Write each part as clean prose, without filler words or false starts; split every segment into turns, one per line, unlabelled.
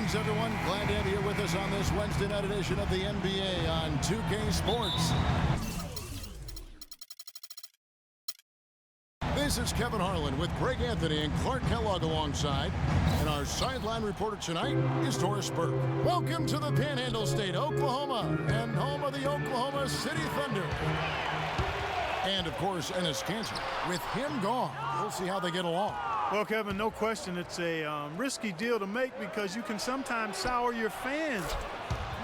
Greetings, everyone. Glad to have you here with us on this Wednesday night edition of the NBA on 2K Sports. This is Kevin Harlan with Greg Anthony and Clark Kellogg alongside. And our sideline reporter tonight is Doris Burke. Welcome to the Panhandle State, Oklahoma, and home of the Oklahoma City Thunder. And, of course, Enes Kanter. With him gone, we'll see how they get along.
Well, Kevin, no question it's a risky deal to make because you can sometimes sour your fans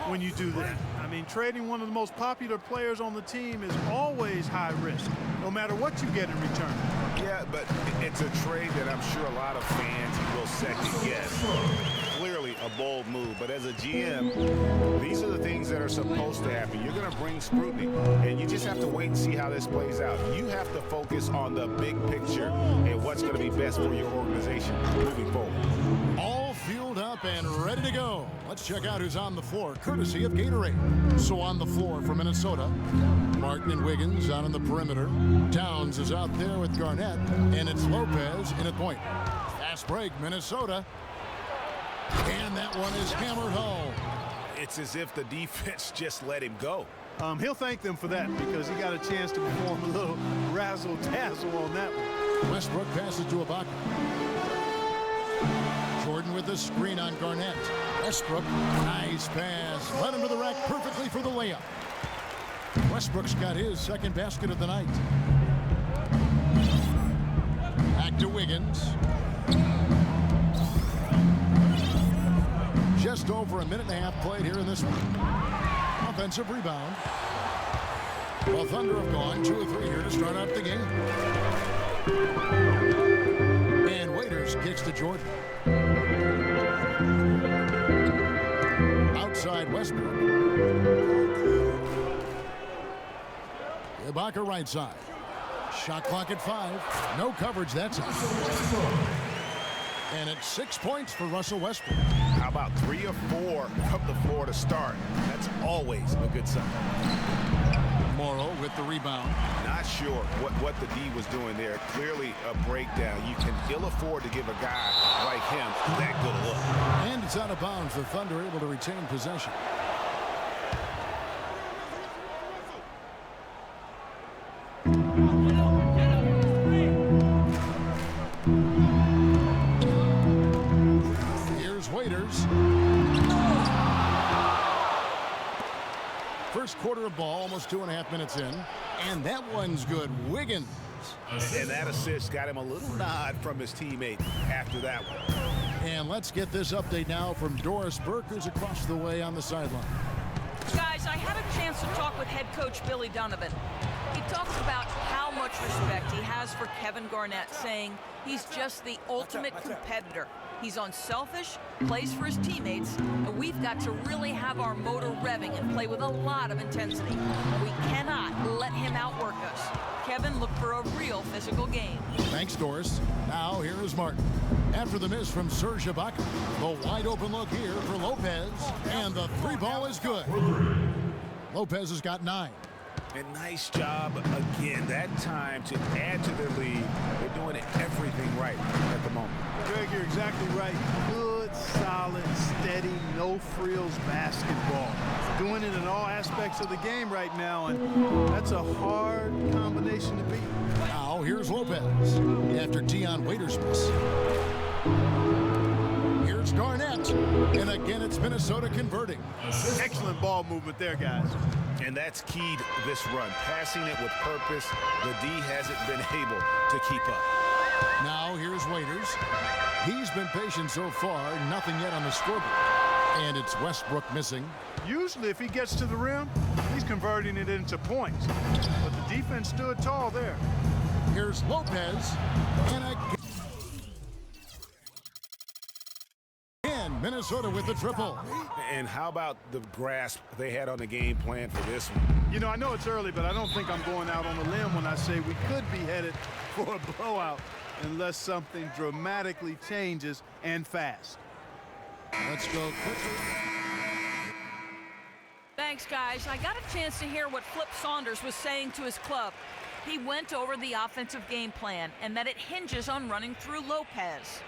when you do that. I mean, trading one of the most popular players on the team is always high risk, no matter what you get in return.
Yeah, but it's a trade that I'm sure a lot of fans will second guess. Clearly a bold move, but as a GM, these are the things that are supposed to happen. You're going to bring scrutiny, and you just have to wait and see how this plays out. You have to focus on the big picture and what's going to be best for your organization moving forward.
All fueled up and ready to go. Let's check out who's on the floor, courtesy of Gatorade. So on the floor for Minnesota, Martin and Wiggins out on the perimeter. Towns is out there with Garnett, and it's Lopez in at point. Fast break, Minnesota. And that one is hammered home.
It's as if the defense just let him go.
He'll thank them for that because he got a chance to perform a little razzle-dazzle on that one.
Westbrook passes to Ibaka. Jordan with the screen on Garnett. Westbrook, nice pass. Led him to the rack perfectly for the layup. Westbrook's got his second basket of the night. Back to Wiggins. Just over a minute and a half played here in this one. Offensive rebound. Well, Thunder have gone 2 of 3 here to start out the game. And Waiters kicks to Jordan. Outside Westbrook. Ibaka right side. Shot clock at 5. No coverage that time. And it's 6 points for Russell Westbrook.
How about 3 or 4 from the floor to start? That's always a good sign.
Morrow with the rebound.
Not sure what the D was doing there. Clearly a breakdown. You can ill afford to give a guy like him that good a look.
And it's out of bounds. The Thunder able to retain possession. Here's Waiters. First quarter of ball, almost 2.5 minutes in. And that one's good. Wiggins.
And that assist got him a little nod from his teammate after that one.
And let's get this update now from Doris Burke, who's across the way on the sideline.
Guys, I had a chance to talk with head coach Billy Donovan. He talks about how much respect he has for Kevin Garnett, saying he's just the ultimate competitor. He's unselfish, plays for his teammates, and we've got to really have our motor revving and play with a lot of intensity. We cannot let him outwork us. Kevin, look for a real physical game.
Thanks, Doris. Now, here is Martin. After the miss from Serge Ibaka, the wide open look here for Lopez, and the 3 ball is good. Lopez has got 9.
And nice job again that time to add to their lead. They're doing everything right at the moment.
Greg, you're exactly right. Good, solid, steady, no-frills basketball. Doing it in all aspects of the game right now, and that's a hard combination to beat.
Now, here's Lopez after Dion Waiters' miss. Here's Garnett, and again it's Minnesota converting.
Excellent ball movement there, guys.
And that's keyed this run. Passing it with purpose. The D hasn't been able to keep up.
Now here's Waiters. He's been patient so far, nothing yet on the scoreboard. And it's Westbrook missing.
Usually if he gets to the rim, he's converting it into points. But the defense stood tall there.
Here's Lopez, and again, Minnesota with the triple.
And how about the grasp they had on the game plan for this one?
You know, I know it's early, but I don't think I'm going out on a limb when I say we could be headed for a blowout unless something dramatically changes and fast.
Let's go quickly.
Thanks, guys. I got a chance to hear what Flip Saunders was saying to his club. He went over the offensive game plan and that it hinges on running through Lopez.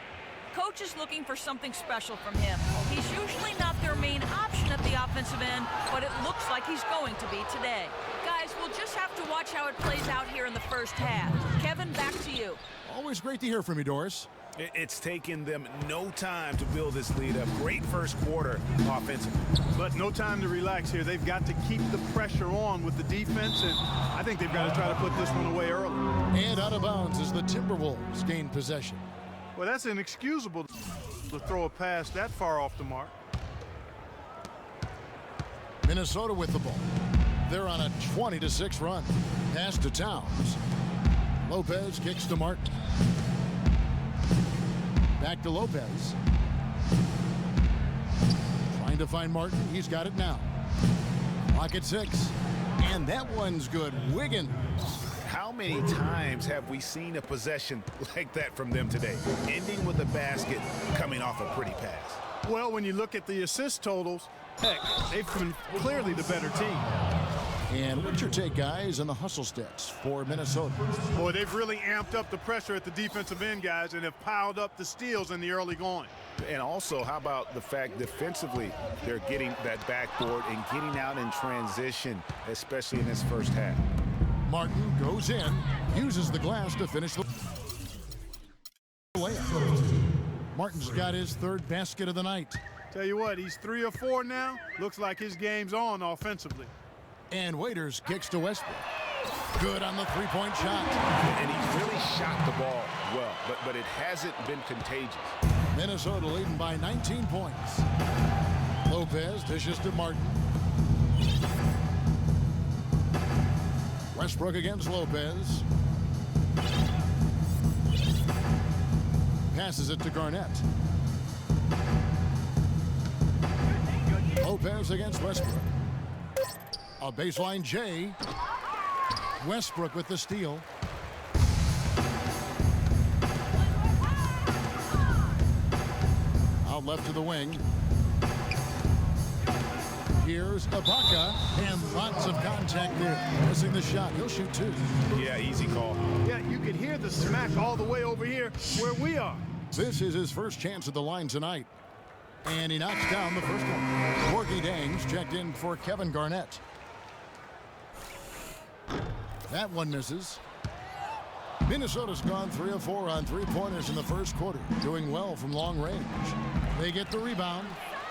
Coach is looking for something special from him. He's usually not their main option at the offensive end, but it looks like he's going to be today. Guys, we'll just have to watch how it plays out here in the first half. Kevin, back to you.
Always great to hear from you, Doris.
It's taken them no time to build this lead up. Great first quarter offensively.
But no time to relax here. They've got to keep the pressure on with the defense, and I think they've got to try to put this one away early.
And out of bounds as the Timberwolves gain possession.
Well, that's inexcusable to throw a pass that far off the mark.
Minnesota with the ball. They're on a 20-6 run. Pass to Towns. Lopez kicks to Martin. Back to Lopez. Trying to find Martin. He's got it now. Clock at 6. And that one's good. Wiggins.
How many times have we seen a possession like that from them today? Ending with a basket, coming off a pretty pass.
Well, when you look at the assist totals, heck, they've been clearly the better team.
And what's your take, guys, on the hustle stats for Minnesota?
Boy, they've really amped up the pressure at the defensive end, guys, and have piled up the steals in the early going.
And also, how about the fact defensively they're getting that backboard and getting out in transition, especially in this first half.
Martin goes in, uses the glass to finish the layup. Martin's got his third basket of the night.
Tell you what, he's 3 or 4 now. Looks like his game's on offensively.
And Waiters kicks to Westbrook. Good on the three-point shot.
And he's really shot the ball well, but it hasn't been contagious.
Minnesota leading by 19 points. Lopez dishes to Martin. Westbrook against Lopez. Passes it to Garnett. Lopez against Westbrook. A baseline J. Westbrook with the steal. Out left to the wing. Here's Ibaka, and lots of contact there. Missing the shot. He'll shoot 2.
Yeah, easy call.
Yeah, you can hear the smack all the way over here where we are.
This is his first chance at the line tonight. And he knocks down the first one. Corky Dangs checked in for Kevin Garnett. That one misses. Minnesota's gone 3 of 4 on three-pointers in the first quarter, doing well from long range. They get the rebound.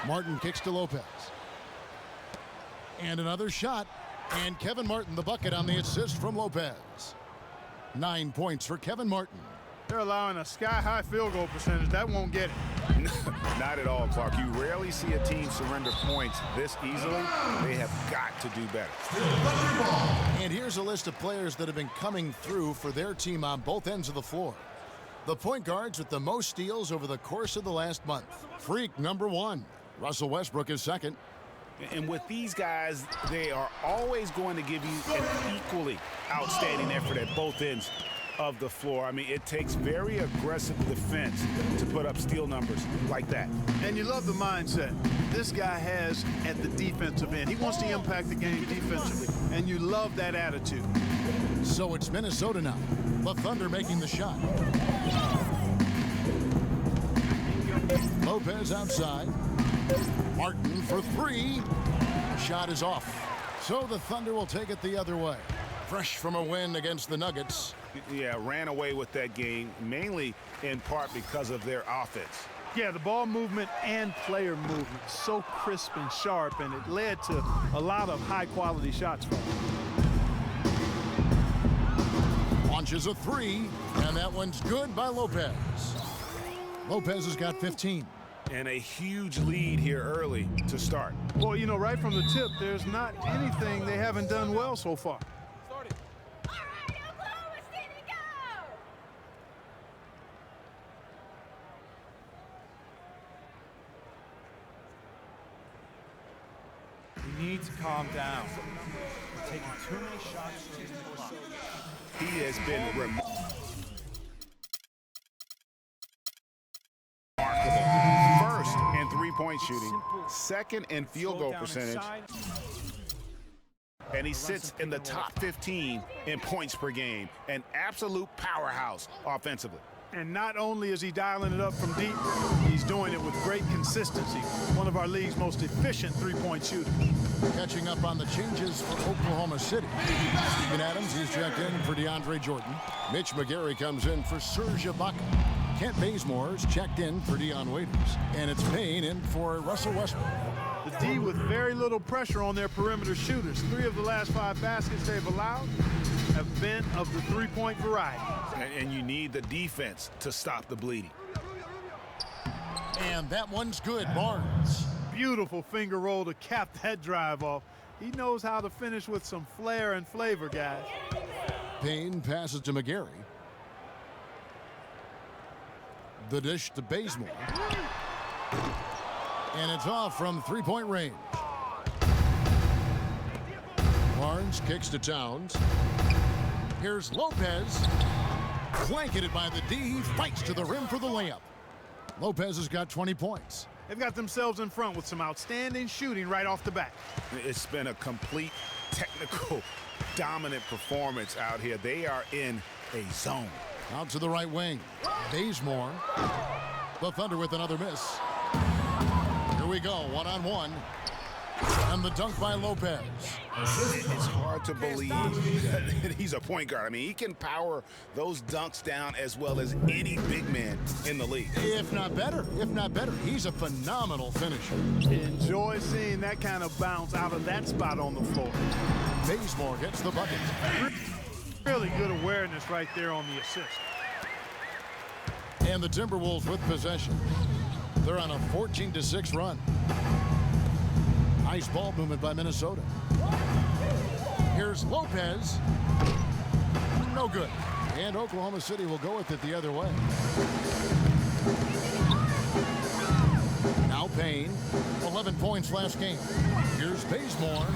Martin kicks to Lopez. And another shot. And Kevin Martin the bucket on the assist from Lopez. 9 points for Kevin Martin.
They're allowing a sky-high field goal percentage. That won't get it.
Not at all, Clark. You rarely see a team surrender points this easily. They have got to do better.
And here's a list of players that have been coming through for their team on both ends of the floor. The point guards with the most steals over the course of the last month. Freak number 1. Russell Westbrook is second.
And with these guys, they are always going to give you an equally outstanding effort at both ends of the floor. I mean, it takes very aggressive defense to put up steal numbers like that.
And you love the mindset this guy has at the defensive end. He wants to impact the game defensively, and you love that attitude.
So it's Minnesota now. The Thunder making the shot. Lopez outside. Martin for 3. Shot is off. So the Thunder will take it the other way. Fresh from a win against the Nuggets.
Yeah, ran away with that game, mainly in part because of their offense.
Yeah, the ball movement and player movement, so crisp and sharp, and it led to a lot of high-quality shots for them.
Launches a 3, and that one's good by Lopez. Lopez has got 15.
And a huge lead here early to start.
Well, you know, right from the tip, there's not anything they haven't done well so far.
You need to calm down. You're taking too many shots to the clock.
He has been remarkable. First in three-point shooting, second in field goal percentage, and he sits in the top 15 in points per game. An absolute powerhouse offensively.
And not only is he dialing it up from deep, he's doing it with great consistency. One of our league's most efficient three-point shooters.
Catching up on the changes for Oklahoma City. Steven Adams, he's checked in for DeAndre Jordan. Mitch McGary comes in for Serge Ibaka. Kent Bazemore's checked in for Dion Waiters. And it's Payne in for Russell Westbrook.
The D with very little pressure on their perimeter shooters. 3 of the last 5 baskets they've allowed have been of the three-point variety.
And you need the defense to stop the bleeding.
And that one's good, Barnes.
Beautiful finger roll to cap that drive off. He knows how to finish with some flair and flavor, guys.
Payne passes to McGary. The dish to Bazemore. And it's off from three-point range. Barnes kicks to Towns. Here's Lopez. Blanketed by the D. He fights to the rim for the layup. Lopez has got 20 points.
They've got themselves in front with some outstanding shooting right off the bat.
It's been a complete technical dominant performance out here. They are in a zone.
Out to the right wing. Bazemore. The Thunder with another miss. Here we go, one-on-one. And the dunk by Lopez.
It's hard to believe that he's a point guard. I mean, he can power those dunks down as well as any big man in the league.
If not better, he's a phenomenal finisher.
Enjoy seeing that kind of bounce out of that spot on the floor.
Bazemore gets the bucket.
Really good awareness right there on the assist.
And the Timberwolves with possession. They're on a 14-6 run. Nice ball movement by Minnesota. Here's Lopez. No good. And Oklahoma City will go with it the other way. Now Payne. 11 points last game. Here's Bazemore.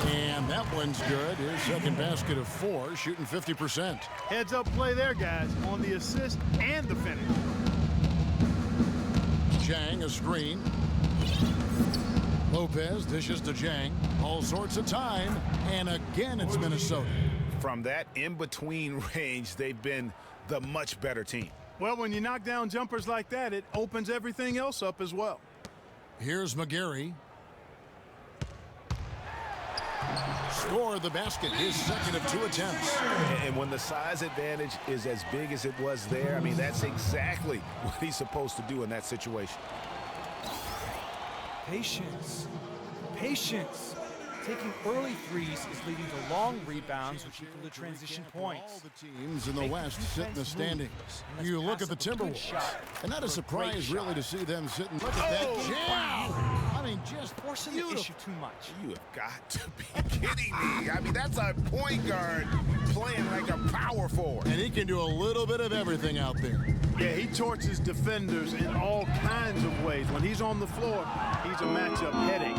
And that one's good. His second basket of 4, shooting 50%.
Heads up play there, guys, on the assist and the finish.
Jang, a screen. Lopez dishes to Jang. All sorts of time. And again, it's Minnesota.
From that in-between range, they've been the much better team.
Well, when you knock down jumpers like that, it opens everything else up as well.
Here's McGary. Score the basket, his second of 2 attempts.
And when the size advantage is as big as it was there, I mean, that's exactly what he's supposed to do in that situation.
Patience. Patience. Taking early threes is leading to long rebounds, which equal to transition points.
All the teams in the West sit in the standings. You look at the Timberwolves, and not a surprise really to see them sitting. Look at that jam! I mean, just
Forcing the issue too much.
You have got to be kidding me. I mean, that's a point guard playing like a power forward.
And he can do a little bit of everything out there.
Yeah, he torches defenders in all kinds of ways. When he's on the floor, he's a matchup headache.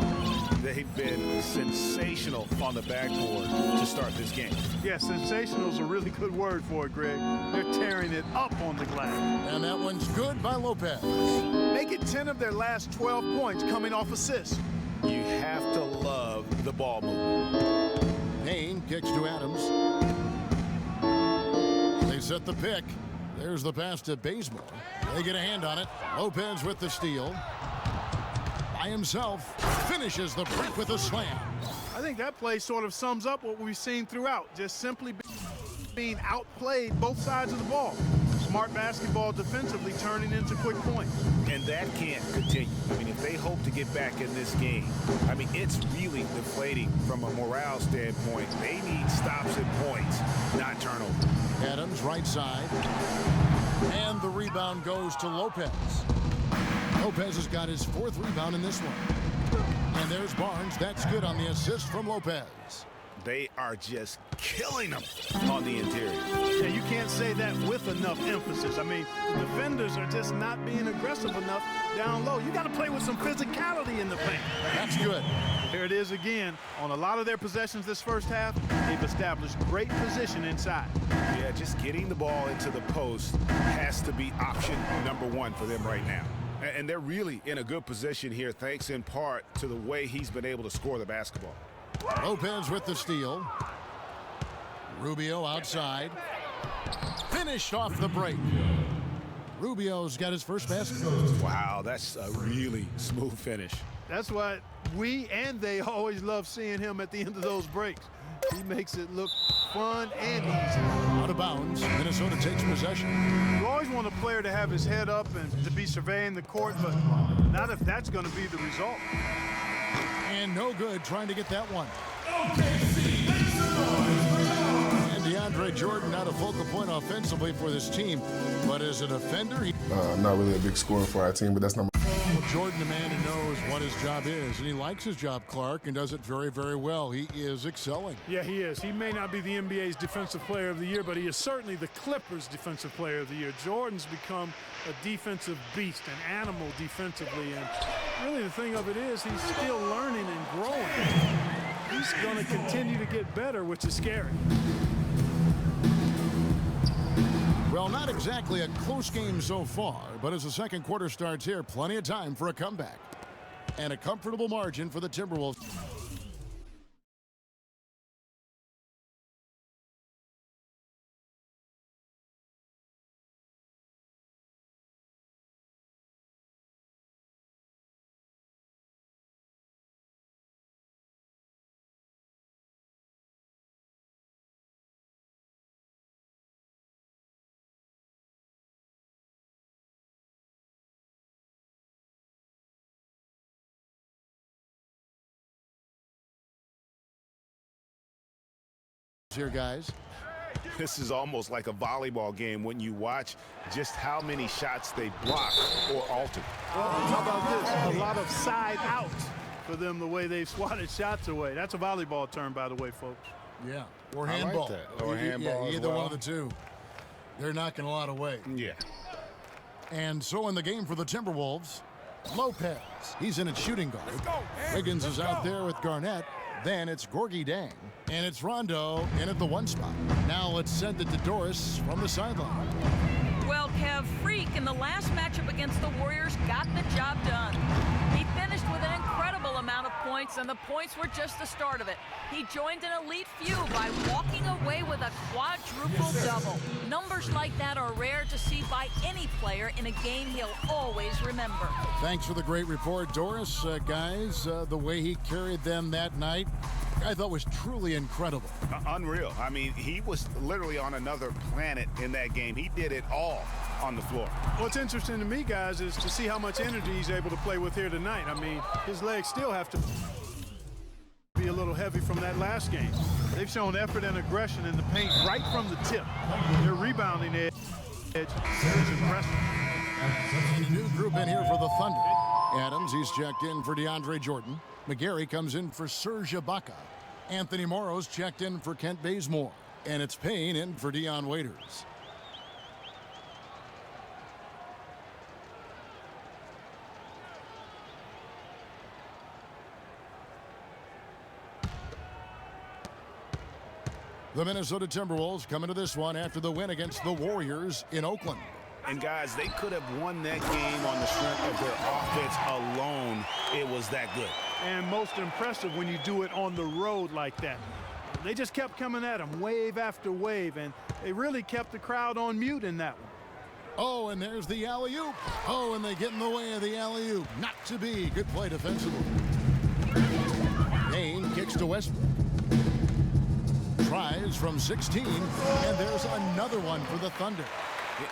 They've been sensational on the backboard to start this game.
Yeah, sensational is a really good word for it, Greg. They're tearing it up on the glass.
And that one's good by Lopez.
Make it 10 of their last 12 points coming off assists.
You have to love the ball movement.
Payne kicks to Adams. They set the pick. There's the pass to Bazemore. They get a hand on it. Lopez with the steal. By himself, finishes the break with a slam.
I think that play sort of sums up what we've seen throughout. Just simply being outplayed both sides of the ball. Smart basketball defensively turning into quick points.
And that can't continue. I mean, if they hope to get back in this game, I mean, it's really deflating from a morale standpoint. They need stops and points, not turnovers.
Adams right side. And the rebound goes to Lopez. Lopez has got his 4th rebound in this one. And there's Barnes. That's good on the assist from Lopez.
They are just killing them on the interior.
Yeah, you can't say that with enough emphasis. I mean, the defenders are just not being aggressive enough down low. You got to play with some physicality in the paint.
That's good.
Here it is again. On a lot of their possessions this first half, they've established great position inside.
Yeah, just getting the ball into the post has to be option number 1 for them right now. And they're really in a good position here, thanks in part to the way he's been able to score the basketball.
Lopez with the steal. Rubio outside. Finished off the break. Rubio's got his first basket.
Wow, that's a really smooth finish.
That's why we and they always love seeing him at the end of those breaks. He makes it look fun and easy.
Out of bounds, Minnesota takes possession.
You always want a player to have his head up and to be surveying the court, but not if that's going to be the result.
And no good trying to get that one. And DeAndre Jordan not a focal point offensively for this team, but as a defender,
Not really a big scorer for our team, but that's not
Jordan, a man who knows what his job is, and he likes his job, Clark, and does it very, very well. He is excelling.
Yeah, he is. He may not be the NBA's Defensive Player of the Year, but he is certainly the Clippers' Defensive Player of the Year. Jordan's become a defensive beast, an animal defensively, and really the thing of it is he's still learning and growing. He's going to continue to get better, which is scary.
Well, not exactly a close game so far, but as the second quarter starts here, plenty of time for a comeback. And a comfortable margin for the Timberwolves. Here, guys.
This is almost like a volleyball game when you watch just how many shots they block or alter.
Well, how about this? A lot of side out for them the way they've swatted shots away. That's a volleyball term, by the way, folks.
Yeah, or
I like
handball.
that. Or handball
Yeah,
as
either
well.
one of the two. They're knocking a lot away.
Yeah.
And so in the game for the Timberwolves, Lopez. He's in at shooting guard. Wiggins is out there with Garnett. Then it's Gorgie Dang. And it's Rondo in at the one spot. Now let's send it to Doris from the sideline.
Well, Kev, Freak in the last matchup against the Warriors got the job done. He finished with an incredible amount of points, and the points were just the start of it. He joined an elite few by walking away with a quadruple double. Numbers like that are rare to see by any player in a game he'll always remember.
Thanks for the great report, Doris. Guys, the way he carried them that night, I thought was truly incredible.
Unreal. I mean, he was literally on another planet in that game. He did it all on the floor.
What's interesting to me, guys, is to see how much energy he's able to play with here tonight. I mean, his legs still have to be a little heavy from that last game. They've shown effort and aggression in the paint right from the tip. Their rebounding edge is impressive.
A new group in here for the Thunder. Adams, he's checked in for DeAndre Jordan. McGarry comes in for Serge Ibaka. Anthony Morrow's checked in for Kent Bazemore. And it's Payne in for Dion Waiters. The Minnesota Timberwolves come into this one after the win against the Warriors in Oakland.
And guys, they could have won that game on the strength of their offense alone. It was that good.
And most impressive when you do it on the road like that. They just kept coming at him wave after wave, and they really kept the crowd on mute in that one.
Oh, and there's the alley-oop. Oh, and they get in the way of the alley-oop. Not to be. Good play defensively. Payne kicks to Westbrook. Tries from 16, and there's another one for the Thunder.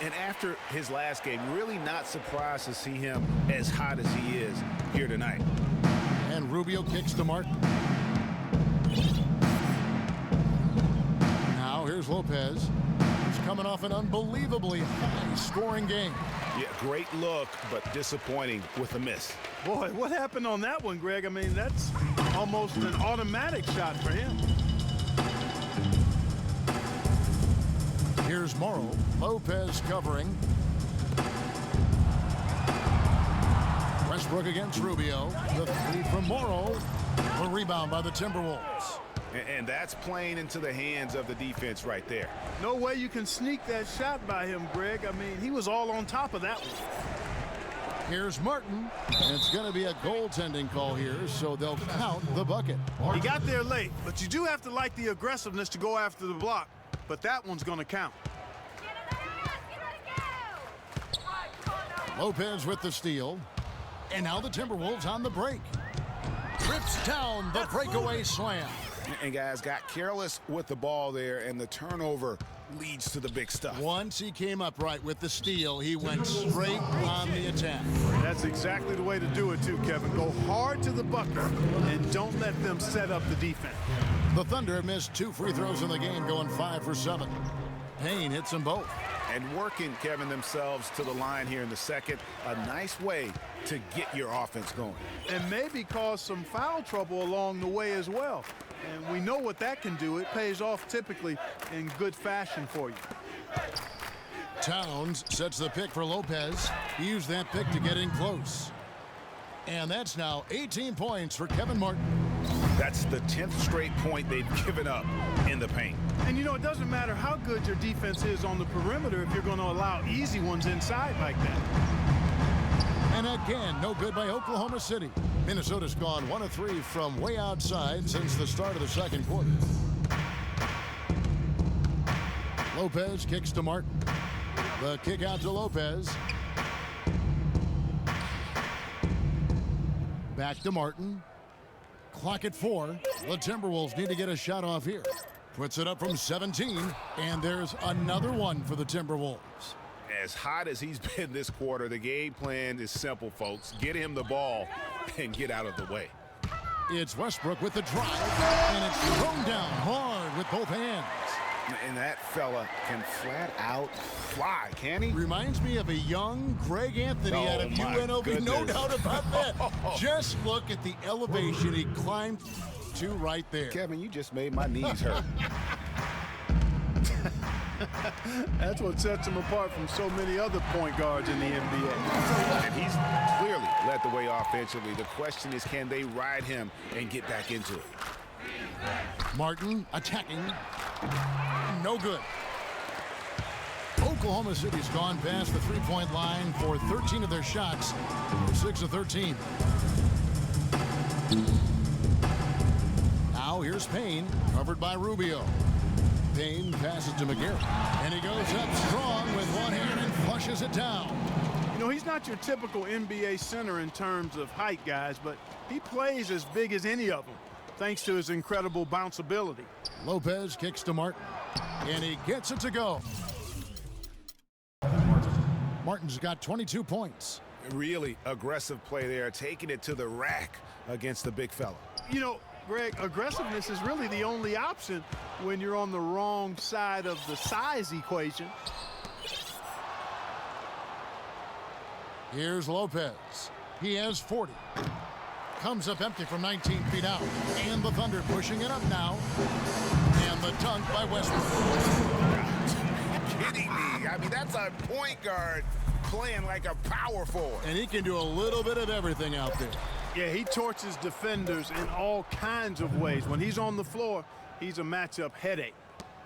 And after his last game, really not surprised to see him as hot as he is here tonight.
And Rubio kicks to Martin. Now here's Lopez. He's coming off an unbelievably high-scoring game.
Yeah, great look, but disappointing with a miss.
Boy, what happened on that one, Greg? I mean, that's almost an automatic shot for him.
Here's Morrow. Lopez covering. Westbrook against Rubio. The three from Morrow. A rebound by the Timberwolves.
And that's playing into the hands of the defense right there.
No way you can sneak that shot by him, Greg. I mean, he was all on top of that one.
Here's Martin. And it's going to be a goaltending call here, so they'll count the bucket.
He got there late, but you do have to like the aggressiveness to go after the block. But that one's going to count.
Lopez with the steal. And now the Timberwolves on the break. Trips down the breakaway slam.
And guys got careless with the ball there, and the turnover leads to the big stuff.
Once he came up right with the steal, he went straight on the attack.
That's exactly the way to do it too, Kevin. Go hard to the bucket and don't let them set up the defense.
The Thunder missed 2 free throws in the game, going 5 for 7. Payne hits them both.
And working, Kevin, themselves to the line here in the second. A nice way to get your offense going.
And maybe cause some foul trouble along the way as well. And we know what that can do. It pays off typically in good fashion for you.
Towns sets the pick for Lopez. He used that pick to get in close. And that's now 18 points for Kevin Martin.
That's the 10th straight point they've given up in the paint.
And you know, it doesn't matter how good your defense is on the perimeter if you're going to allow easy ones inside like that.
And again, no good by Oklahoma City. Minnesota's gone 1 of 3 from way outside since the start of the second quarter. Lopez kicks to Martin. The kick out to Lopez. Back to Martin. Clock at 4. The Timberwolves need to get a shot off here. Puts it up from 17, and there's another one for the Timberwolves.
As hot as he's been this quarter, the game plan is simple, folks. Get him the ball and get out of the way.
It's Westbrook with the drive, and it's thrown down hard with both hands.
And that fella can flat out fly, can he?
Reminds me of a young Greg Anthony out of UNLV, no doubt about that. Just look at the elevation he climbed to right there.
Kevin, you just made my knees hurt.
That's what sets him apart from so many other point guards in the NBA.
And he's clearly led the way offensively. The question is, can they ride him and get back into it?
Martin attacking. No good. Oklahoma City's gone past the three-point line for 13 of their shots. 6 of 13. Now here's Payne, covered by Rubio. Payne passes to McGarrett, and he goes up strong with one hand and flushes it down.
You know, he's not your typical NBA center in terms of height, guys, but he plays as big as any of them, thanks to his incredible bounceability.
Lopez kicks to Martin, and he gets it to go. Martin's got 22 points.
Really aggressive play there, taking it to the rack against the big fella.
You know, Greg, aggressiveness is really the only option when you're on the wrong side of the size equation.
Here's Lopez. He has 40. Comes up empty from 19 feet out. And the Thunder pushing it up now. And the dunk by Westbrook.
Kidding me. I mean, that's a point guard playing like a power forward.
And he can do a little bit of everything out there.
Yeah, he torches defenders in all kinds of ways. When he's on the floor, he's a matchup headache.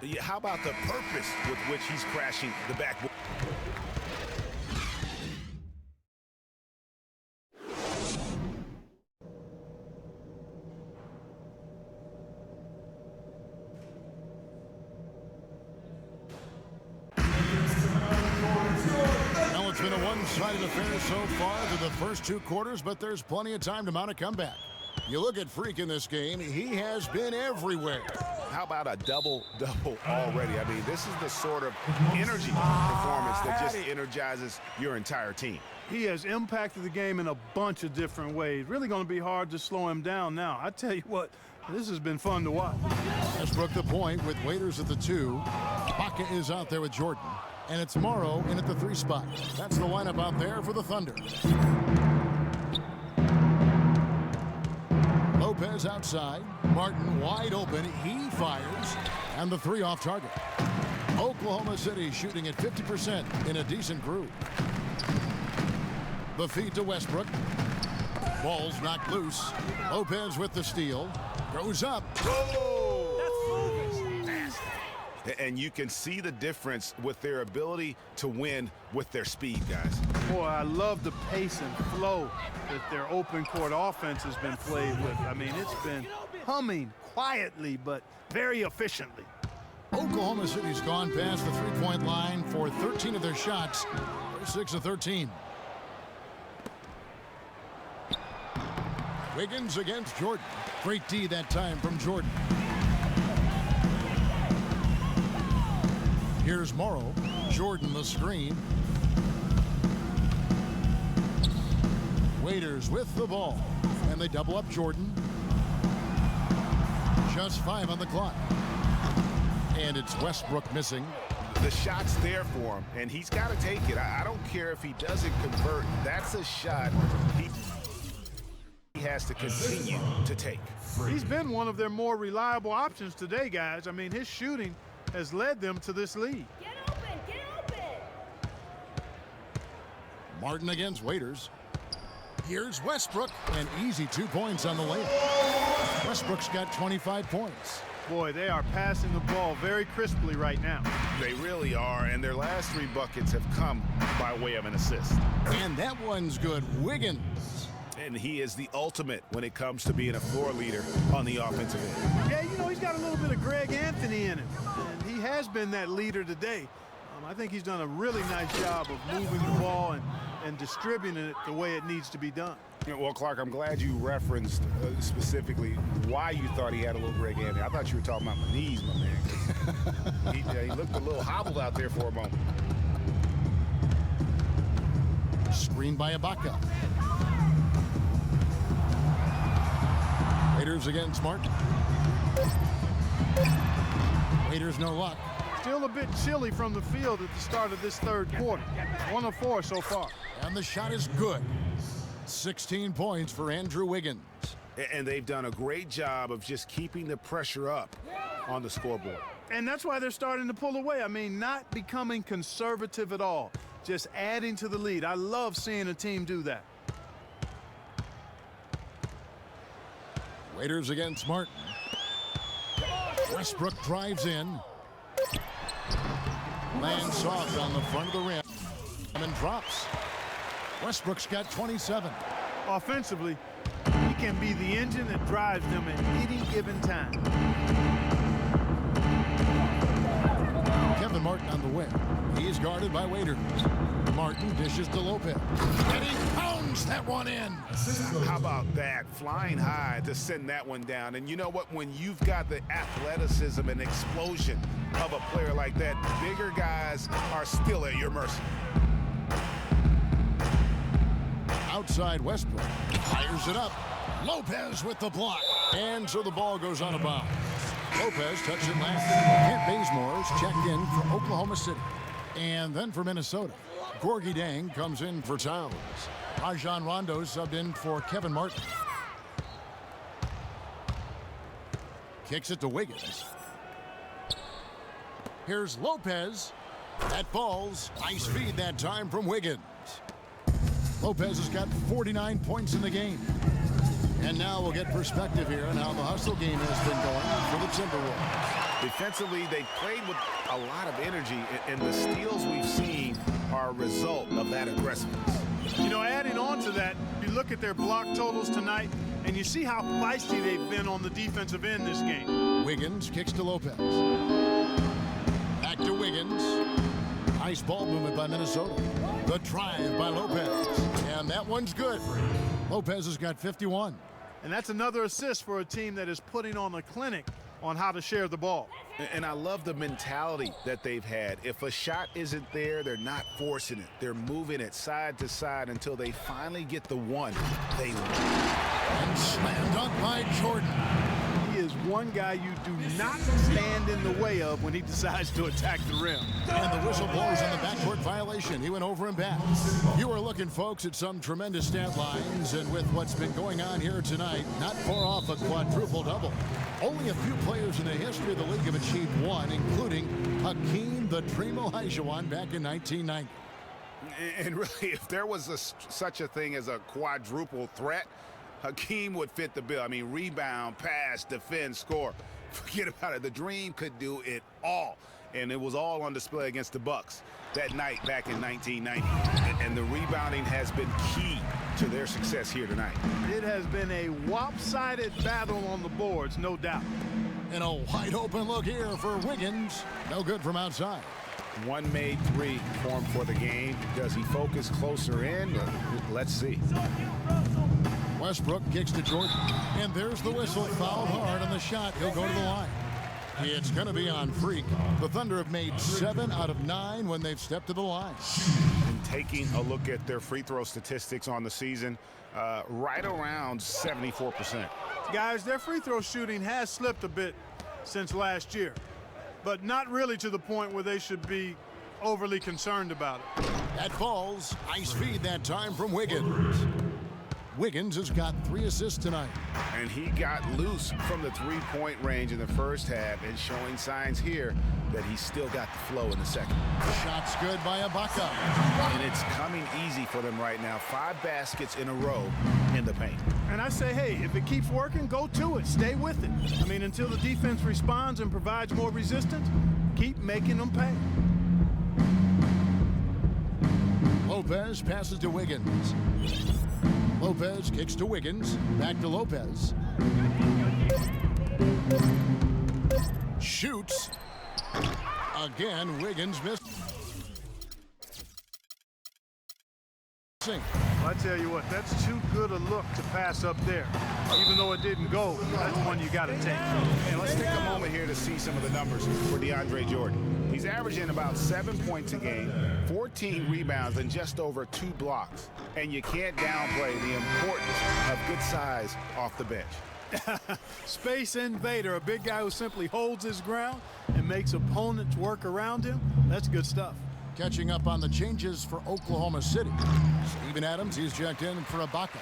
Yeah, how about the purpose with which he's crashing the backboard?
It's been a one-sided affair so far through the first 2 quarters, but there's plenty of time to mount a comeback. You look at Freak in this game, he has been everywhere.
How about a double-double already? I mean, this is the sort of energy performance that just energizes your entire team.
He has impacted the game in a bunch of different ways. Really going to be hard to slow him down now. I tell you what, this has been fun to watch.
Westbrook the point with Waiters at the 2. Baca is out there with Jordan. And it's Morrow in at the 3 spot. That's the lineup out there for the Thunder. Lopez outside. Martin wide open. He fires. And the 3 off target. Oklahoma City shooting at 50% in a decent groove. The feed to Westbrook. Ball's knocked loose. Lopez with the steal. Goes up.
And you can see the difference with their ability to win with their speed, guys.
Boy, I love the pace and flow that their open court offense has been played with. I mean, it's been humming quietly, but very efficiently.
Oklahoma City's gone past the three-point line for 13 of their shots. They're 6 of 13. Wiggins against Jordan. Great D that time from Jordan. Here's Morrow. Jordan the screen. Waiters with the ball. And they double up Jordan. Just 5 on the clock. And it's Westbrook missing.
The shot's there for him, and he's got to take it. I don't care if he doesn't convert. That's a shot he has to continue to take.
He's been one of their more reliable options today, guys. I mean, his shooting has led them to this lead.
Get open, get open.
Martin against Waiters. Here's Westbrook. An easy 2 points on the layup. Westbrook's got 25 points.
Boy, they are passing the ball very crisply right now.
They really are, and their last 3 buckets have come by way of an assist.
And that one's good. Wiggins.
And he is the ultimate when it comes to being a floor leader on the offensive end.
Yeah, you know, he's got a little bit of Greg Anthony in him, and he has been that leader today. I think he's done a really nice job of moving the ball and distributing it the way it needs to be done.
Well, Clark, I'm glad you referenced specifically why you thought he had a little Greg Anthony. I thought you were talking about my knees, my man. he looked a little hobbled out there for a moment.
Screened by Ibaka. Waiters against Martin. Waiters no luck.
Still a bit chilly from the field at the start of this third quarter. 1 of 4 so far.
And the shot is good. 16 points for Andrew Wiggins.
And they've done a great job of just keeping the pressure up on the scoreboard.
And that's why they're starting to pull away. I mean, not becoming conservative at all. Just adding to the lead. I love seeing a team do that.
Waiters against Martin. Westbrook drives in. Lands soft on the front of the rim and drops. Westbrook's got 27.
Offensively, he can be the engine that drives them at any given time.
Kevin Martin on the wing. He's guarded by Waiters. Martin dishes to Lopez. And he pounds that one in.
How about that? Flying high to send that one down. And you know what? When you've got the athleticism and explosion of a player like that, bigger guys are still at your mercy.
Outside Westbrook. Fires it up. Lopez with the block. And so the ball goes out of bounds. Lopez touched it last. Kent Bazemore's checked in for Oklahoma City. And then for Minnesota, Gorgie Dang comes in for Towns. Rajon Rondo subbed in for Kevin Martin. Kicks it to Wiggins. Here's Lopez. That falls. Nice feed that time from Wiggins. Lopez has got 49 points in the game. And now we'll get perspective here on how the hustle game has been going for the Timberwolves.
Defensively, they played with a lot of energy, and the steals we've seen are a result of that aggressiveness.
You know, adding on to that, you look at their block totals tonight, and you see how feisty they've been on the defensive end this game.
Wiggins kicks to Lopez. Back to Wiggins. Nice ball movement by Minnesota. The drive by Lopez. And that one's good. Lopez has got 51.
And that's another assist for a team that is putting on a clinic on how to share the ball.
And I love the mentality that they've had. If a shot isn't there, they're not forcing it. They're moving it side to side until they finally get the one they want.
And slammed up by Jordan.
He is one guy you do not stand in the way of when he decides to attack the rim.
And the whistle blows on the backcourt violation. He went over and back. You are looking, folks, at some tremendous stat lines. And with what's been going on here tonight, not far off a quadruple-double. Only a few players in the history of the league have achieved one, including Hakeem the Dream Olajuwon back in 1990.
And really, if there was such a thing as a quadruple threat, Hakeem would fit the bill. I mean, rebound, pass, defend, score. Forget about it. The Dream could do it all. And it was all on display against the Bucks that night back in 1990. And the rebounding has been key to their success here tonight.
It has been a lopsided battle on the boards, no doubt.
And a wide open look here for Wiggins. No good from outside.
One made three formed for the game. Does he focus closer in? Let's see.
Westbrook kicks to Jordan. And there's the whistle. Fouled hard on the shot. He'll go to the line. It's going to be on Freak. The Thunder have made 7 out of 9 when they've stepped to the line.
And taking a look at their free throw statistics on the season, right around 74%.
Guys, their free throw shooting has slipped a bit since last year, but not really to the point where they should be overly concerned about it.
That falls. Nice feed that time from Wiggins. Wiggins has got 3 assists tonight.
And he got loose from the three-point range in the first half and showing signs here that he's still got the flow in the second.
Shot's good by Ibaka.
And it's coming easy for them right now. 5 baskets in a row in the paint.
And I say, hey, if it keeps working, go to it. Stay with it. I mean, until the defense responds and provides more resistance, keep making them pay.
Lopez passes to Wiggins. Lopez kicks to Wiggins. Back to Lopez. Shoots. Again, Wiggins missed.
Well, I tell you what, that's too good a look to pass up there. Even though it didn't go, that's one you got to take.
And let's take a moment here to see some of the numbers for DeAndre Jordan. He's averaging about 7 points a game, 14 rebounds, and just over 2 blocks. And you can't downplay the importance of good size off the bench.
Space invader, a big guy who simply holds his ground and makes opponents work around him. That's good stuff.
Catching up on the changes for Oklahoma City. Steven Adams, he's checked in for Ibaka.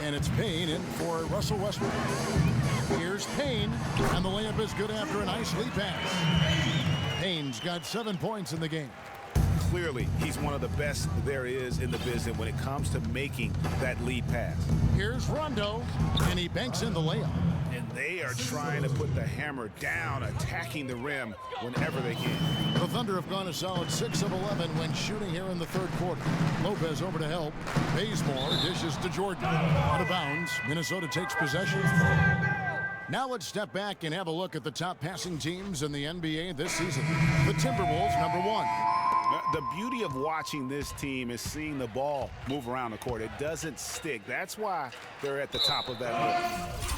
And it's Payne in for Russell Westbrook. Here's Payne, and the layup is good after a nice lead pass. Payne's got 7 points in the game.
Clearly, he's one of the best there is in the business when it comes to making that lead pass.
Here's Rondo, and he banks in the layup.
And they are trying to put the hammer down, attacking the rim whenever they can.
The Thunder have gone a solid 6 of 11 when shooting here in the third quarter. Lopez over to help. Bazemore dishes to Jordan. Out of bounds. Minnesota takes possession. Now let's step back and have a look at the top passing teams in the NBA this season. The Timberwolves, number 1.
The beauty of watching this team is seeing the ball move around the court. It doesn't stick. That's why they're at the top of that list.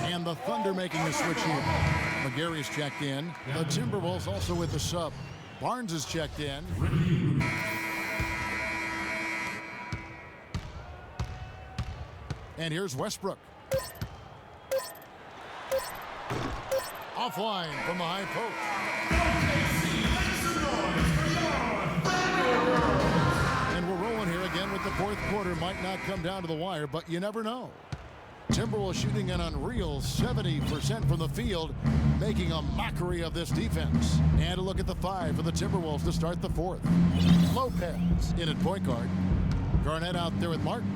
And the Thunder making a switch here. McGarry's checked in. The Timberwolves also with the sub. Barnes is checked in. And here's Westbrook. Offline from the high post. And we're rolling here again with the fourth quarter. Might not come down to the wire, but you never know. Timberwolves shooting an unreal 70% from the field, making a mockery of this defense. And a look at the 5 for the Timberwolves to start the fourth. Lopez in at point guard. Garnett out there with Martin.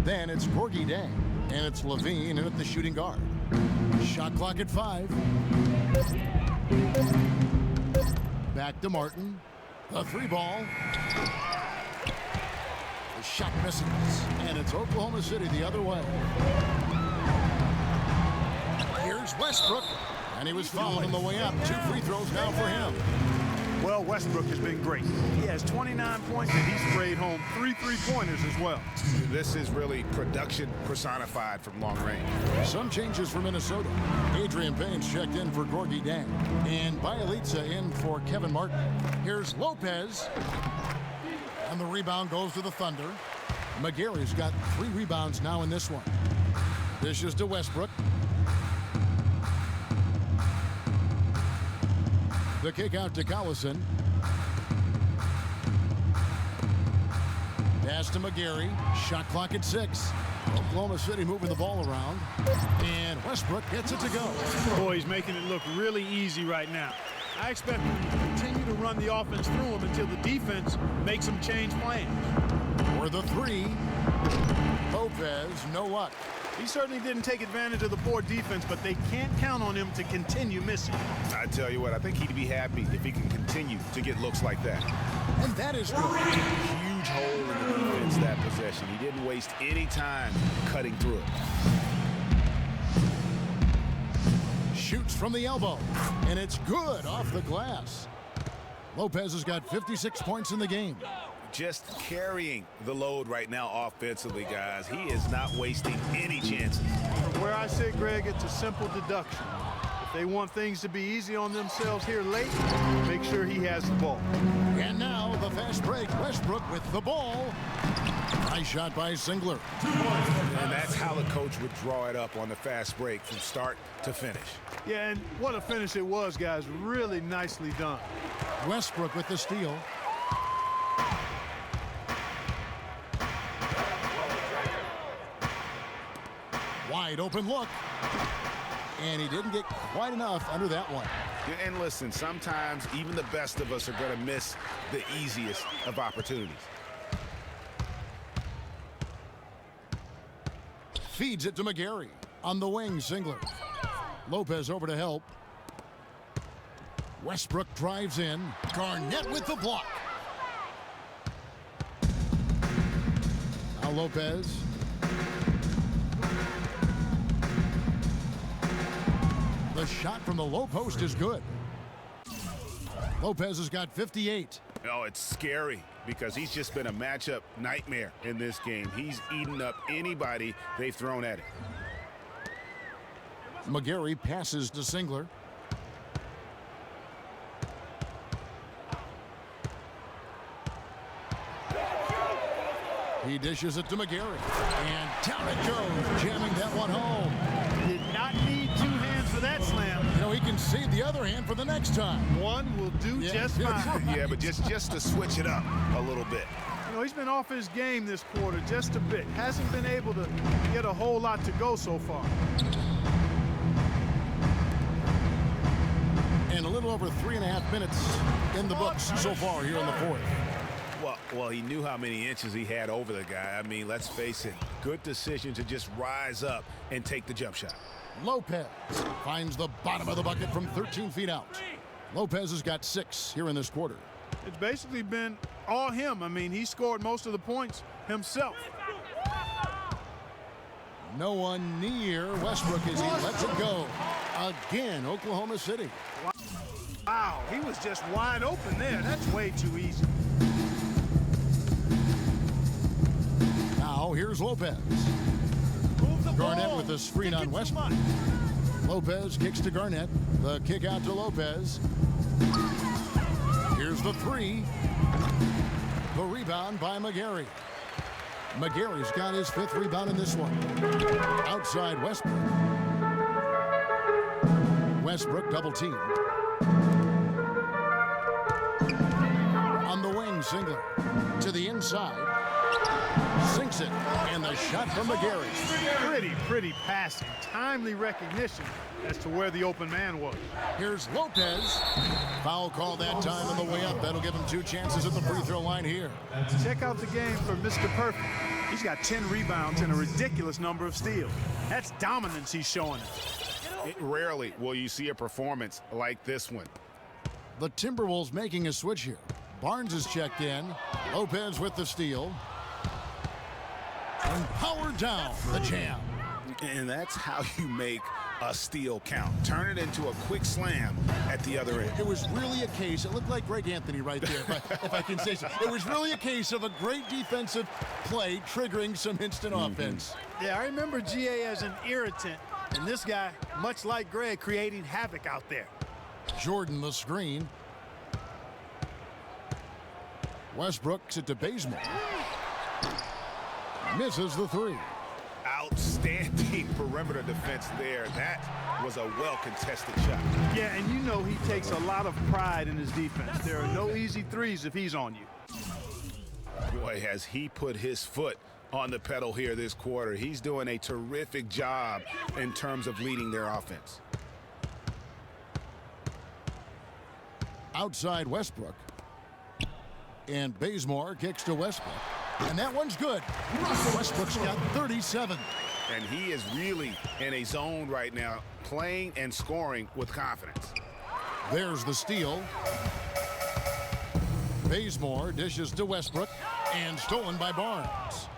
Then it's Gorgui Dieng. And it's Levine in at the shooting guard. Shot clock at 5. Back to Martin. The 3 ball. The shot misses. And it's Oklahoma City the other way. Here's Westbrook, and he was fouled on the way up. 2 free throws now for him.
Well, Westbrook has been great. He has 29 points, and he's sprayed home 3 3-pointers as well.
This is really production personified from long range.
Some changes for Minnesota. Adrian Payne's checked in for Gorgui Dieng, and Bielitsa in for Kevin Martin. Here's Lopez, and the rebound goes to the Thunder. McGarry's got 3 rebounds now in this one. Dishes to Westbrook. The kick out to Collison. Pass to McGarry. Shot clock at 6. Oklahoma City moving the ball around. And Westbrook gets it to go.
Boy, he's making it look really easy right now. I expect him to continue to run the offense through him until the defense makes him change plans.
For the 3. Lopez, no luck.
He certainly didn't take advantage of the poor defense, but they can't count on him to continue missing.
I tell you what, I think he'd be happy if he can continue to get looks like that.
And that is good.
Huge hole in the defense. defense that possession. He didn't waste any time cutting through it.
Shoots from the elbow, and it's good off the glass. Lopez has got 56 points in the game.
Just carrying the load right now offensively, guys. He is not wasting any chances.
From where I sit, Greg, it's a simple deduction. If they want things to be easy on themselves here late, make sure he has the ball.
And now the fast break. Westbrook with the ball. Nice shot by Singler.
And that's how the coach would draw it up on the fast break from start to finish.
Yeah, and what a finish it was, guys. Really nicely done.
Westbrook with the steal. Wide open look. And he didn't get quite enough under that one.
And listen, sometimes even the best of us are going to miss the easiest of opportunities.
Feeds it to McGarry. On the wing, Singler. Lopez over to help. Westbrook drives in. Garnett with the block. Now Lopez. The shot from the low post is good. Lopez has got 58.
Oh, it's scary because he's just been a matchup nightmare in this game. He's eaten up anybody they've thrown at him.
McGarry passes to Singler. He dishes it to McGarry. And down it goes, jamming that one home.
Did not need two hands for that slam.
You know, he can save the other hand for the next time.
One will do just fine.
Yeah, but just to switch it up a little bit.
You know, he's been off his game this quarter just a bit. Hasn't been able to get a whole lot to go so far.
And a little over 3.5 minutes in the books so far here in the fourth.
Well, he knew how many inches he had over the guy. I mean, let's face it, good decision to just rise up and take the jump shot.
Lopez finds the bottom of the bucket from 13 feet out. Lopez has got 6 here in this quarter.
It's basically been all him. I mean, he scored most of the points himself.
No one near Westbrook as he lets it go. Again, Oklahoma City.
Wow, he was just wide open there. That's way too easy.
Now here's Lopez. Garnett with the screen on Westbrook. Lopez kicks to Garnett. The kick out to Lopez. Here's the 3. The rebound by McGarry. McGarry's got his 5th rebound in this one. Outside Westbrook. Westbrook double teamed. On the wing, Singler. To the inside. Sinks it. And the shot from McGarry.
Pretty passing. Timely recognition as to where the open man was.
Here's Lopez. Foul call that time on the way up. That'll give him 2 chances at the free throw line here.
Check out the game for Mr. Perfect. He's got 10 rebounds and a ridiculous number of steals. That's dominance he's showing us.
Rarely will you see a performance like this one.
The Timberwolves making a switch here. Barnes is checked in. Lopez with the steal. And powered down the jam.
And that's how you make a steal count. Turn it into a quick slam at the other end.
It was really a case, it looked like Greg Anthony right there, if I can say so. It was really a case of a great defensive play triggering some instant offense.
Yeah, I remember GA as an irritant, and this guy, much like Greg, creating havoc out there.
Jordan the screen. Westbrook's it to Bazemore. Misses the 3.
Outstanding perimeter defense there. That was a well-contested shot.
Yeah, and you know he takes a lot of pride in his defense. There are no easy threes if he's on you.
Boy, has he put his foot on the pedal here this quarter. He's doing a terrific job in terms of leading their offense.
Outside Westbrook. And Bazemore kicks to Westbrook. And that one's good. Westbrook's got 37.
And he is really in a zone right now, playing and scoring with confidence.
There's the steal. Bazemore dishes to Westbrook. And stolen by Barnes.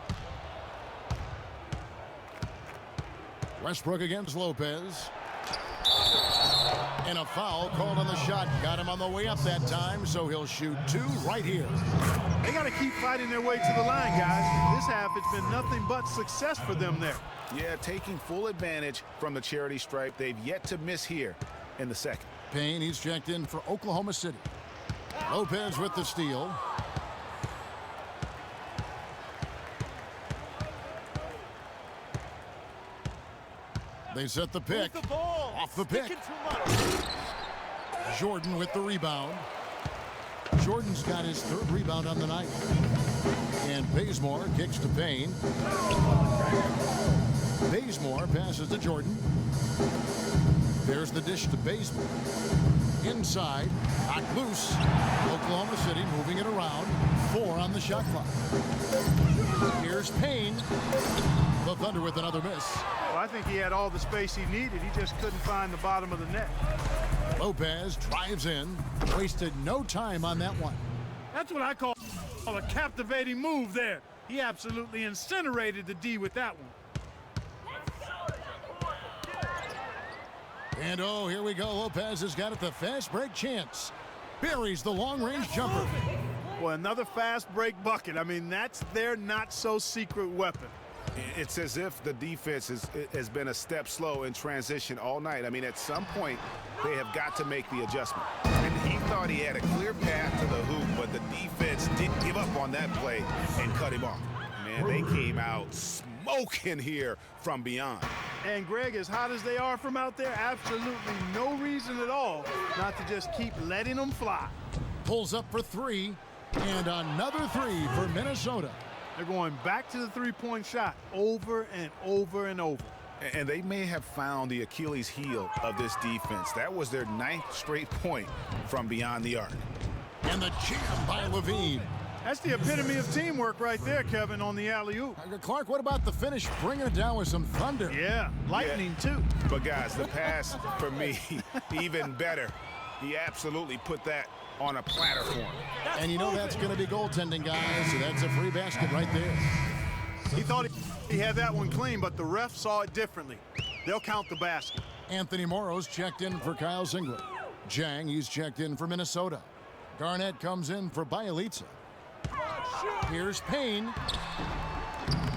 Westbrook against Lopez. And a foul called on the shot. Got him on the way up that time, so he'll shoot 2 right here.
They got to keep fighting their way to the line, guys. This half, it's been nothing but success for them there.
Yeah, taking full advantage from the charity stripe. They've yet to miss here in the second.
Payne, he's checked in for Oklahoma City. Lopez with the steal. They set the pick. Off the pick. Jordan with the rebound. Jordan's got his 3rd rebound on the night. And Bazemore kicks to Payne. Bazemore passes to Jordan. There's the dish to Bazemore. Inside, knocked loose. Oklahoma City moving it around. 4 on the shot clock. Here's Payne. The Thunder with another miss.
Well, I think he had all the space he needed. He just couldn't find the bottom of the net.
Lopez drives in. Wasted no time on that one.
That's what I call a captivating move there. He absolutely incinerated the D with that one.
And oh, here we go. Lopez has got it, the fast break chance. Buries the long-range jumper.
Well, another fast break bucket. I mean, that's their not-so-secret weapon.
It's as if the defense has been a step slow in transition all night. I mean, at some point, they have got to make the adjustment. And he thought he had a clear path to the hoop, but the defense didn't give up on that play and cut him off. Man, they came out smoking here from beyond.
And, Greg, as hot as they are from out there, absolutely no reason at all not to just keep letting them fly.
Pulls up for 3, and another 3 for Minnesota.
They're going back to the three-point shot over and over and over.
And they may have found the Achilles heel of this defense. That was their 9th straight point from beyond the arc.
And the jam by Levine.
That's the epitome of teamwork right there, Kevin, on the alley-oop.
Clark, what about the finish? Bringing it down with some thunder.
Yeah, lightning, too.
But, guys, the pass, for me, even better. He absolutely put that on a platter for him.
And you know that's going to be goaltending, guys. So that's a free basket right there.
He thought he had that one clean, but the ref saw it differently. They'll count the basket.
Anthony Morrow's checked in for Kyle Singler. Jang, he's checked in for Minnesota. Garnett comes in for Bielitsa. Here's Payne.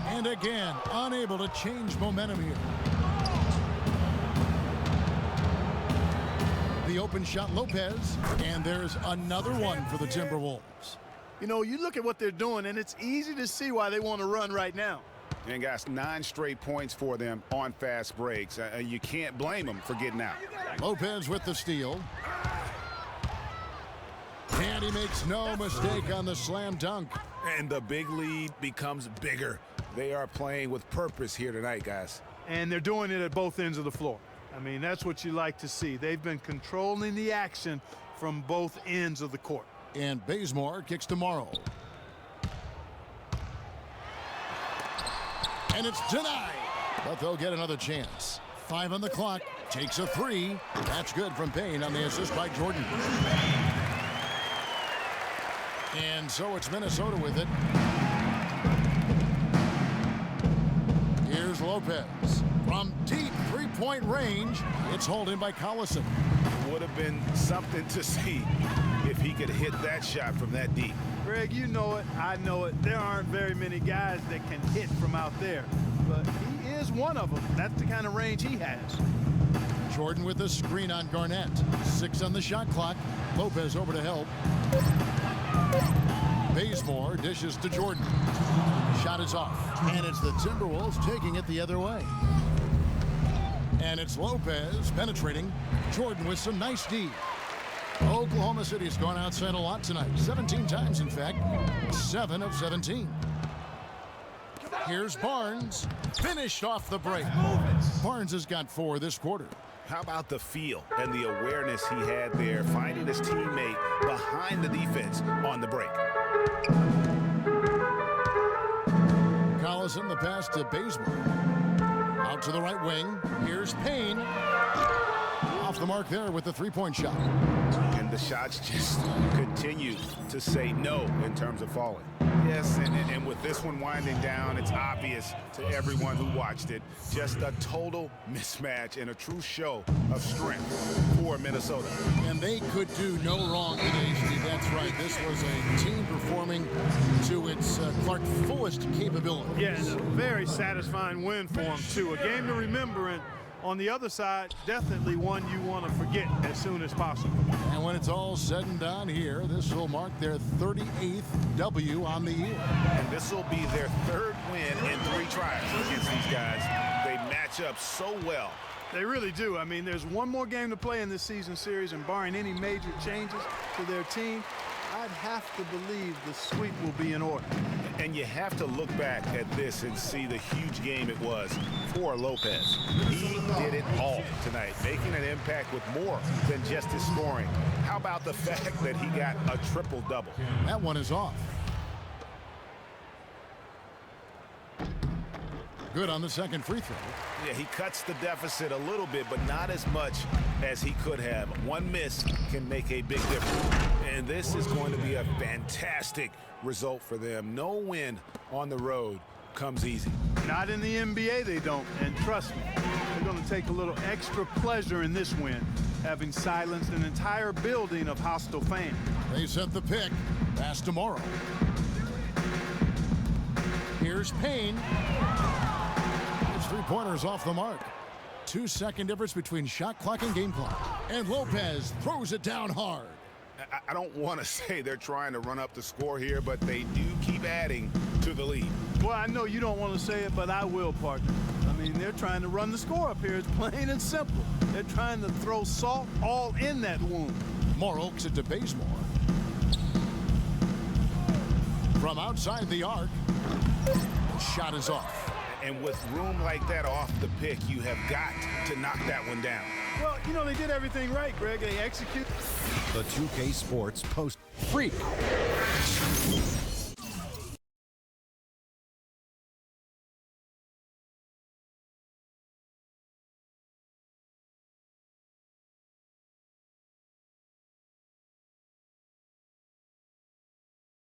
And again, unable to change momentum here. The open shot, Lopez, and there's another one for the Timberwolves.
You know, you look at what they're doing, and it's easy to see why they want to run right now.
And, guys, 9 straight points for them on fast breaks. You can't blame them for getting out.
Lopez with the steal. And he makes no mistake on the slam dunk.
And the big lead becomes bigger. They are playing with purpose here tonight, guys.
And they're doing it at both ends of the floor. I mean, that's what you like to see. They've been controlling the action from both ends of the court.
And Bazemore kicks to Morrow. And it's denied. But they'll get another chance. 5 on the clock. Takes a 3. That's good from Payne on the assist by Jordan. And so it's Minnesota with it. Here's Lopez. From deep three-point range, it's hauled in by Collison.
Would have been something to see if he could hit that shot from that deep.
Greg, you know it. I know it. There aren't very many guys that can hit from out there. But he is one of them. That's the kind of range he has.
Jordan with the screen on Garnett. 6 on the shot clock. Lopez over to help. Bazemore dishes to Jordan. Shot is off. And it's the Timberwolves taking it the other way. And it's Lopez penetrating. Jordan with some nice D. Oklahoma City's gone outside a lot tonight. 17 times, in fact. 7 of 17. Here's Barnes. Finished off the break. Barnes has got 4 this quarter.
How about the feel and the awareness he had there, finding his teammate behind the defense on the break.
Collison, the pass to Bazemore. Out to the right wing. Here's Payne. Off the mark there with the three-point shot.
And the shots just continue to say no in terms of falling. Yes, and with this one winding down, it's obvious to everyone who watched it. Just a total mismatch and a true show of strength for Minnesota.
And they could do no wrong today, Steve. That's right. This was a team performing to its Clark fullest capability.
Yeah, and a very satisfying win for them, too. A game to remember, and on the other side, definitely one you want to forget as soon as possible.
And when it's all said and done here, this will mark their 38th W on the year.
And this will be their third win in 3 tries against these guys. They match up so well.
They really do. I mean, there's one more game to play in this season series, and barring any major changes to their team, I'd have to believe the sweep will be in order.
And you have to look back at this and see the huge game it was for Lopez. He did it all tonight, making an impact with more than just his scoring. How about the fact that he got a triple-double?
That one is off. Good on the second free throw.
Yeah, he cuts the deficit a little bit, but not as much as he could have. One miss can make a big difference. And this is going to be a fantastic result for them. No win on the road comes easy.
Not in the NBA, they don't. And trust me, they're going to take a little extra pleasure in this win, having silenced an entire building of hostile fans.
They set the pick. Pass tomorrow. Here's Payne. His three-pointers off the mark. 2-second difference between shot clock and game clock. And Lopez throws it down hard.
I don't want to say they're trying to run up the score here, but they do keep adding to the lead.
Well, I know you don't want to say it, but I will, partner. I mean, they're trying to run the score up here. It's plain and simple. They're trying to throw salt all in that wound.
Morrow kicks it to Bazemore. From outside the arc, shot is off.
And with room like that off the pick, you have got to knock that one down.
Well, you know, they did everything right, Greg. They executed.
The 2K Sports Post Freak.